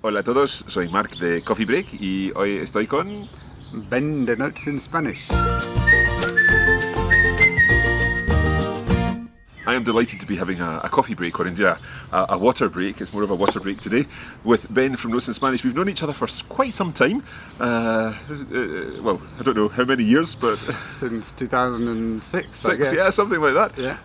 Hola a todos, soy Mark de Coffee Break y hoy estoy con... Ben de Notes in Spanish. I am delighted to be having a coffee break, or indeed a water break. It's more of a water break today with Ben from Notes in Spanish. We've known each other for quite some time. Well, I don't know how many years, but... Since 2006, I guess. Yeah, something like that. Yeah.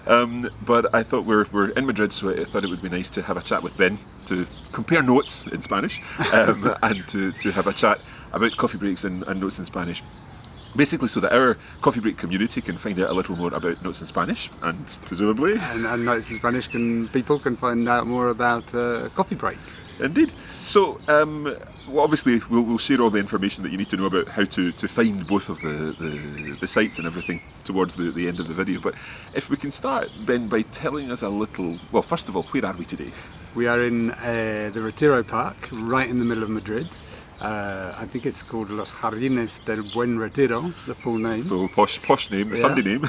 But I thought we're in Madrid, so I thought it would be nice to have a chat with Ben to compare notes in Spanish and to have a chat about coffee breaks and Notes in Spanish. Basically, so that our coffee break community can find out a little more about Notes in Spanish, and presumably... And Notes in Spanish people can find out more about coffee break. Indeed. So, well, obviously, we'll share all the information that you need to know about how to find both of the sites and everything towards the end of the video. But if we can start, Ben, by telling us a little... Well, first of all, where are we today? We are in the Retiro Park, right in the middle of Madrid. I think it's called Los Jardines del Buen Retiro, the full name. Full posh name, the Sunday name.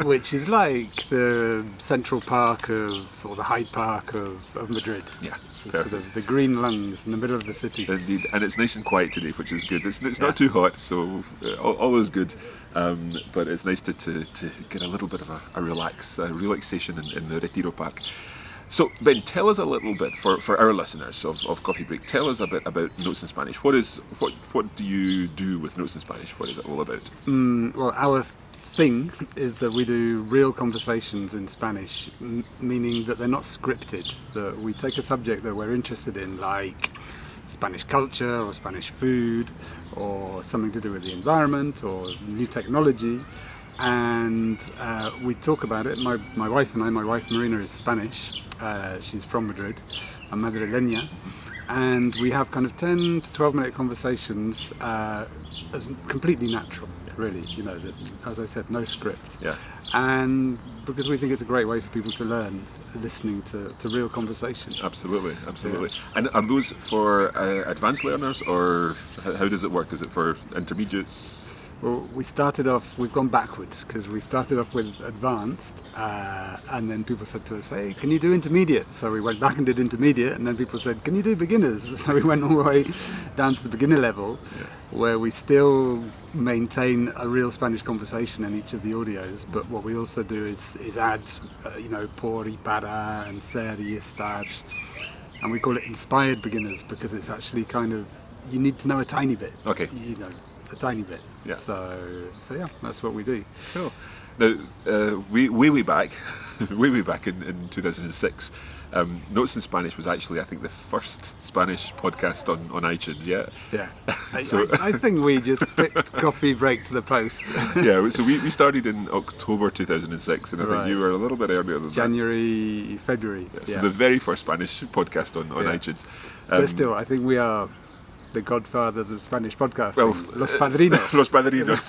Which is like the Central Park or the Hyde Park of Madrid. Yeah, so sort of the green lungs in the middle of the city. Indeed, and it's nice and quiet today, which is good. It's not too hot, so all is good. But it's nice to get a little bit of a relaxation in the Retiro Park. So, Ben, tell us a little bit, for our listeners of Coffee Break, tell us a bit about Notes in Spanish. What do you do with Notes in Spanish? What is it all about? Well, our thing is that we do real conversations in Spanish, meaning that they're not scripted. That we take a subject that we're interested in, like Spanish culture or Spanish food or something to do with the environment or new technology, and we talk about it. My wife and I, my wife Marina is Spanish. She's from Madrid, I'm madrileña, and we have kind of 10 to 12 minute conversations as completely natural, really, as I said, no script. Yeah. And because we think it's a great way for people to learn, listening to real conversation. Absolutely. Yeah. And are those for advanced learners, or how does it work? Is it for intermediates? Well, we've gone backwards, because we started off with advanced, and then people said to us, hey, can you do intermediate? So we went back and did intermediate, and then people said, can you do beginners? So we went all the way down to the beginner level, where we still maintain a real Spanish conversation in each of the audios, but what we also do is add, por y para and ser y estar, and we call it inspired beginners, because it's actually kind of, you need to know a tiny bit. Okay. A tiny bit. Yeah. So yeah, that's what we do. Cool. Now, way back in 2006, Notes in Spanish was actually, I think, the first Spanish podcast on iTunes. Yeah. Yeah. I think we just picked Coffee Break to the post. Yeah. So we started in October 2006, and I think you were a little bit earlier than January, February. Yeah, so the very first Spanish podcast on iTunes. But still, I think we are the godfathers of Spanish podcasting. Well, Los Padrinos. Los Padrinos.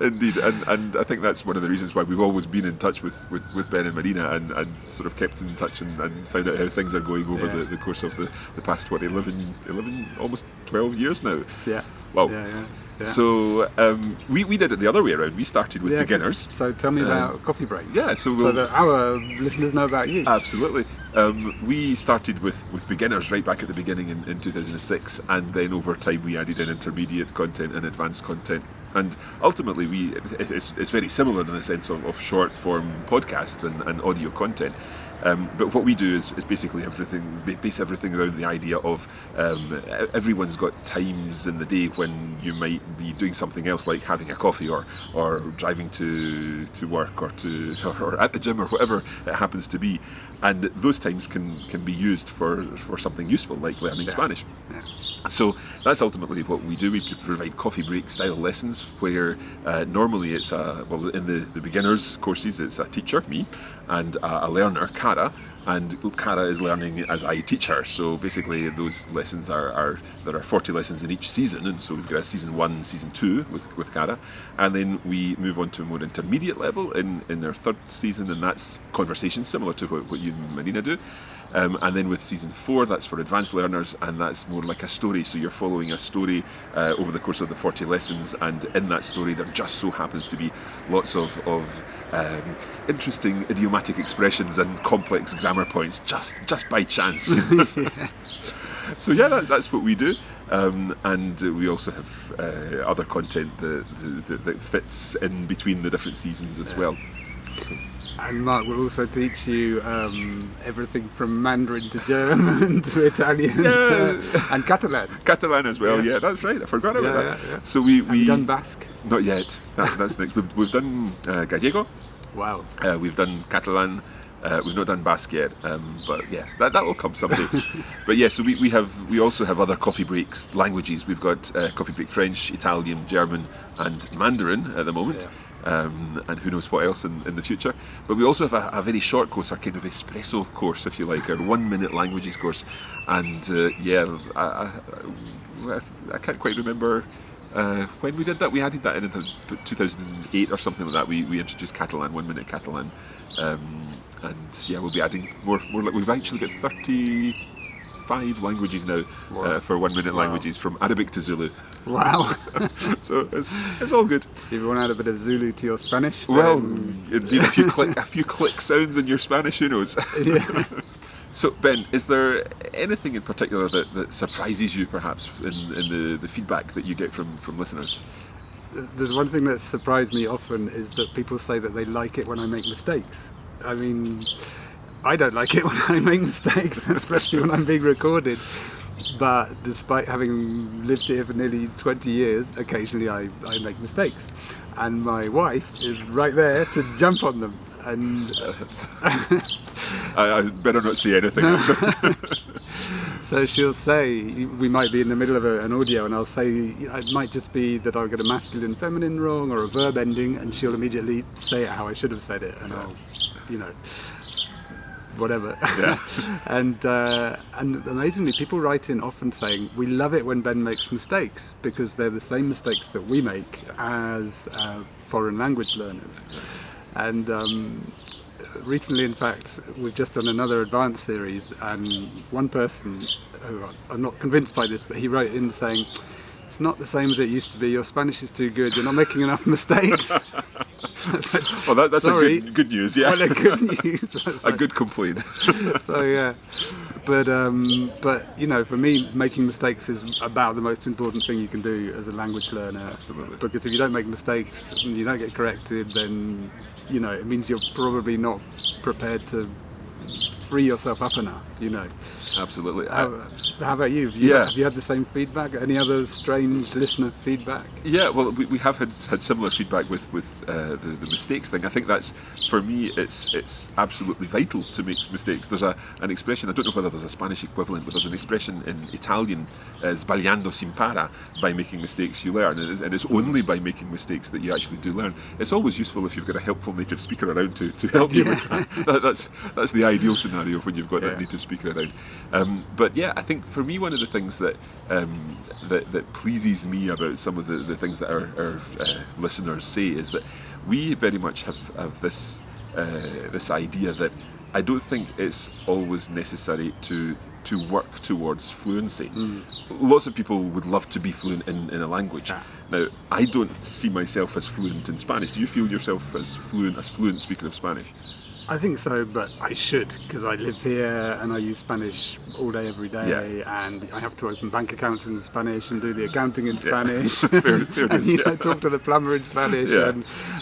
Indeed, and I think that's one of the reasons why we've always been in touch with Ben and Marina and sort of kept in touch and found out how things are going over the course of the past, 11, almost 12 years now. Yeah. Wow. Yeah. So we did it the other way around. We started with beginners. So tell me about Coffee Break. Yeah, so that our listeners know about you. Absolutely. We started with beginners right back at the beginning in 2006, and then over time we added in intermediate content and advanced content. And ultimately, it's very similar in the sense of short form podcasts and audio content. But what we do is basically base everything around the idea of everyone's got times in the day when you might be doing something else, like having a coffee or driving to work or at the gym or whatever it happens to be, and those times can be used for something useful, like learning Spanish. Yeah. So that's ultimately what we do. We provide coffee break style lessons where normally it's in the beginners courses it's a teacher, me, and a learner, Cara, and Cara is learning as I teach her. So basically those lessons there are 40 lessons in each season, and so we've got a season 1, season 2 with Cara, and then we move on to a more intermediate level in our third season, and that's conversation, similar to what you and Marina do. And then with season 4, that's for advanced learners, and that's more like a story. So you're following a story over the course of the 40 lessons, and in that story there just so happens to be lots of interesting idiomatic expressions and complex grammar points, just by chance. So yeah, that's what we do, and we also have other content that fits in between the different seasons as well. So. And Mark will also teach you everything from Mandarin to German to Italian and Catalan. Catalan as well, yeah, that's right. I forgot about that. Yeah. So we have you done Basque? Not yet. That's next. We've done Gallego. Wow. We've done Catalan. We've not done Basque yet, but yes, that will come someday. But yeah, so we also have other coffee breaks languages. We've got coffee break French, Italian, German, and Mandarin at the moment. Yeah. And who knows what else in the future. But we also have a very short course, our kind of espresso course, if you like, our 1 minute languages course. And I can't quite remember when we did that. We added that in 2008 or something like that. We introduced Catalan, 1 minute Catalan. And yeah, we'll be adding more. We've actually got 35 languages now for 1 minute languages, from Arabic to Zulu. Wow. So it's all good. So if you want to add a bit of Zulu to your Spanish, then... Well, indeed, a few click sounds in your Spanish, who knows? Yeah. So Ben, is there anything in particular that surprises you, perhaps, in the feedback that you get from listeners? There's one thing that's surprised me often is that people say that they like it when I make mistakes. I mean, I don't like it when I make mistakes, especially when I'm being recorded. But despite having lived here for nearly 20 years, occasionally I make mistakes. And my wife is right there to jump on them. And I better not say anything, actually. So she'll say, we might be in the middle of an audio, and I'll say, it might just be that I'll get a masculine, feminine wrong, or a verb ending, and she'll immediately say it how I should have said it, and I'll, whatever. Yeah. and amazingly, people write in often saying, we love it when Ben makes mistakes, because they're the same mistakes that we make as foreign language learners. And recently, in fact, we've just done another advanced series, and one person, who I'm not convinced by this, but he wrote in saying, it's not the same as it used to be, your Spanish is too good, you're not making enough mistakes. Well, that's a good news, yeah. Well, a good news. A good complaint. So, yeah. But for me, making mistakes is about the most important thing you can do as a language learner. Absolutely. Because if you don't make mistakes and you don't get corrected, then, it means you're probably not prepared to free yourself up enough, Absolutely. How about you? Have you had the same feedback? Any other strange listener feedback? Yeah, well, we have had similar feedback with the mistakes thing. I think that's, for me, it's absolutely vital to make mistakes. There's an expression, I don't know whether there's a Spanish equivalent, but there's an expression in Italian, sbagliando si impara, by making mistakes you learn, and it's only by making mistakes that you actually do learn. It's always useful if you've got a helpful native speaker around to help you with that. That's the ideal scenario when you've got that native speaker around. But yeah, I think for me, one of the things that pleases me about some of the things that our listeners say is that we very much have this idea that I don't think it's always necessary to work towards fluency. Lots of people would love to be fluent in a language. Now, I don't see myself as fluent in Spanish. Do you feel yourself as fluent speaking of Spanish? I think so, but I should, because I live here and I use Spanish all day, every day, and I have to open bank accounts in Spanish and do the accounting in Spanish, fair and talk to the plumber in Spanish,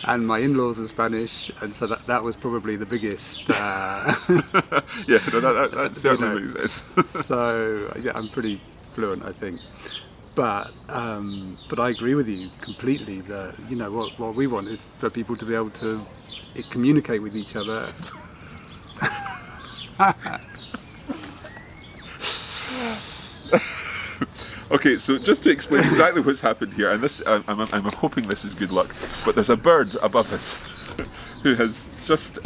and my in-laws are Spanish, and so that was probably the biggest. That certainly makes sense. So I'm pretty fluent, I think. But I agree with you completely that what we want is for people to be able to communicate with each other. Okay, so just to explain exactly what's happened here, and this I'm hoping this is good luck, but there's a bird above us who has just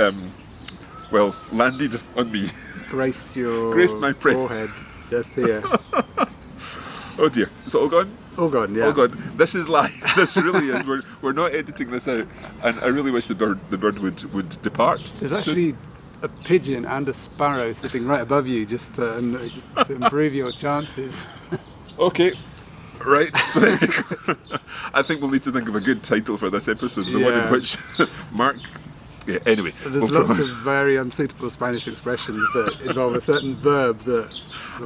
landed on me, graced my forehead just here. Oh dear, is it all gone? All gone, yeah. All gone. This is live. This really is. We're not editing this out, and I really wish the bird would depart. There's actually a pigeon and a sparrow sitting right above you, just to improve your chances. Okay. Right, so there you go. I think we'll need to think of a good title for this episode, the one in which Mark Yeah, anyway. There's lots of very unsuitable Spanish expressions that involve a certain verb that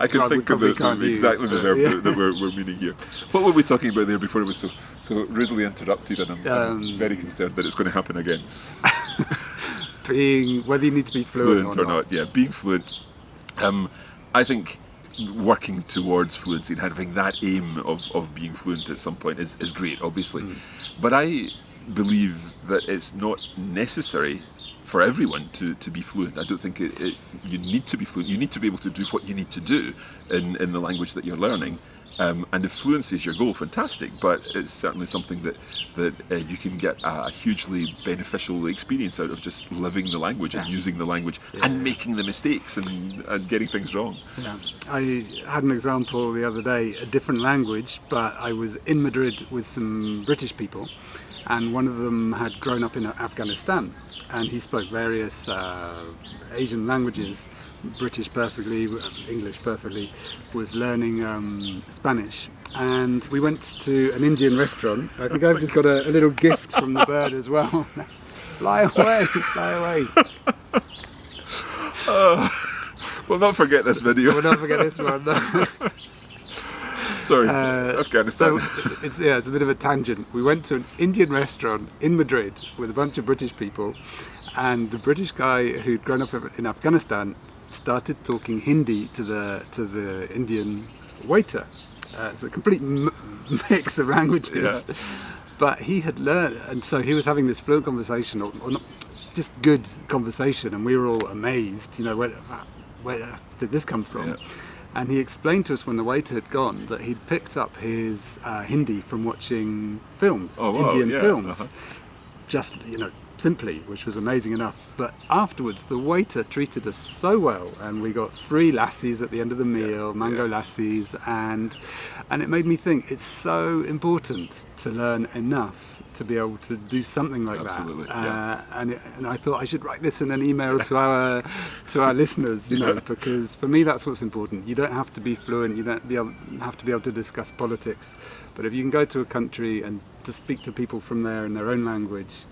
I can think of exactly the verb yeah. that we're meaning here. What were we talking about there before it was so rudely interrupted, and I'm very concerned that it's going to happen again. Whether you need to be fluent or not. Yeah, being fluent. I think working towards fluency and having that aim of being fluent at some point is great, obviously. But I believe that it's not necessary for everyone to be fluent. I don't think you need to be fluent. You need to be able to do what you need to do in the language that you're learning. And if fluency is your goal, fantastic, but it's certainly something that you can get a hugely beneficial experience out of just living the language and using the language and making the mistakes and getting things wrong. Yeah. I had an example the other day, a different language, but I was in Madrid with some British people, and one of them had grown up in Afghanistan, and he spoke various Asian languages, British perfectly, English perfectly, was learning Spanish. And we went to an Indian restaurant. I think I've just got a little gift from the bird as well. Fly away, fly away. We'll not forget this video. We'll not forget this one. No. Sorry, Afghanistan. So it's a bit of a tangent. We went to an Indian restaurant in Madrid with a bunch of British people, and the British guy who'd grown up in Afghanistan started talking Hindi to the Indian waiter. It's a complete mix of languages. Yeah. But he had learned, and so he was having this fluent conversation, or not, just good conversation, and we were all amazed. Where did this come from? Yeah. And he explained to us when the waiter had gone that he'd picked up his Hindi from watching films, Indian films, just simply, which was amazing enough. But afterwards, the waiter treated us so well, and we got 3 lassis at the end of the meal, mango lassis, and it made me think it's so important to learn enough to be able to do something like Absolutely, that. And I thought I should write this in an email to our listeners, because for me that's what's important. You don't have to be fluent, you don't have to be able to discuss politics, but if you can go to a country and to speak to people from there in their own language,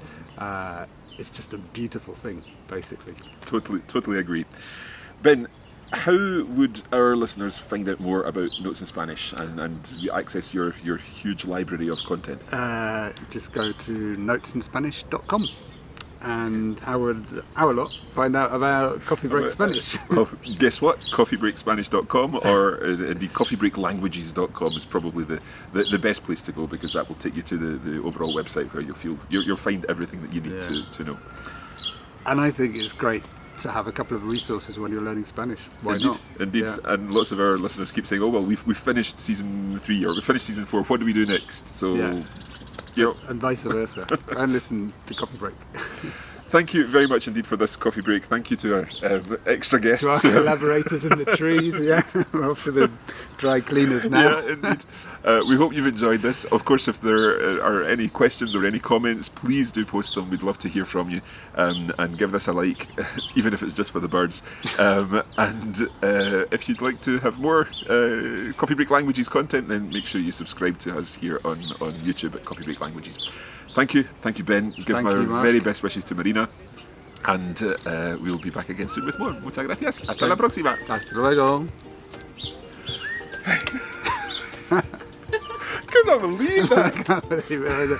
it's just a beautiful thing, basically. Totally agree. Ben, how would our listeners find out more about Notes in Spanish and access your huge library of content? Just go to notesinspanish.com, and how would our lot find out about Coffee Break Spanish? Well, guess what? Coffeebreakspanish.com, or indeed coffeebreaklanguages.com is probably the best place to go, because that will take you to the overall website where you'll find everything that you need to know. And I think it's great to have a couple of resources when you're learning Spanish. Why not? Indeed. Yeah. And lots of our listeners keep saying, we've finished season 3 or we finished season 4, what do we do next? So, and vice versa. And listen to Coffee Break. Thank you very much indeed for this coffee break. Thank you to our extra guests. To our collaborators in the trees. We're off to the dry cleaners now. Yeah, indeed. We hope you've enjoyed this. Of course, if there are any questions or any comments, please do post them. We'd love to hear from you, and give this a like, even if it's just for the birds. And if you'd like to have more Coffee Break Languages content, then make sure you subscribe to us here on YouTube at Coffee Break Languages. Thank you, Ben. Give my very best wishes to Marina, and we'll be back again soon with more. Muchas gracias. Hasta la próxima. Hasta luego. Could not believe that. I can't believe it.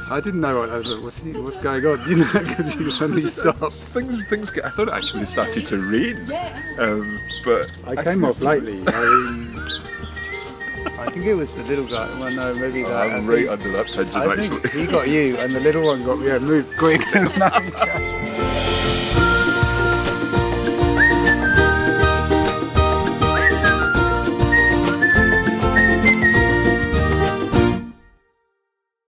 I didn't know what I was like. What's going on? Because you suddenly stopped. Things get. I thought it actually started to rain, but I came off lightly. I think it was the little guy. Well, no, maybe that. I'm right under that pigeon, actually. He got you, and the little one got me. Yeah, move quick.